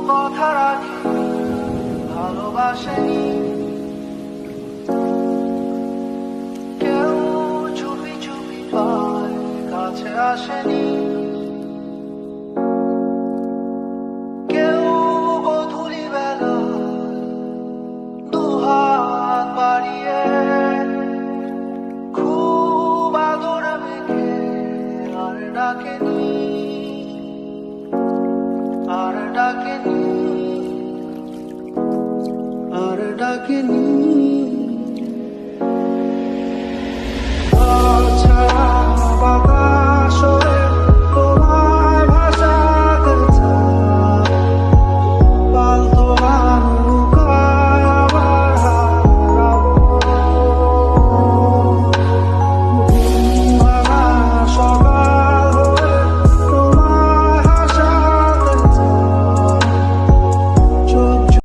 কথা রাখি ভালোবাসেনি কেউ, চুপি চুপি পায় কাছে আসেনি কেউ, গধূলি বেলা দুহাত বাড়িয়ে খুব আদর মেখে আর ডাকেনি, আর ডাকেনি, আর ডাকেনি।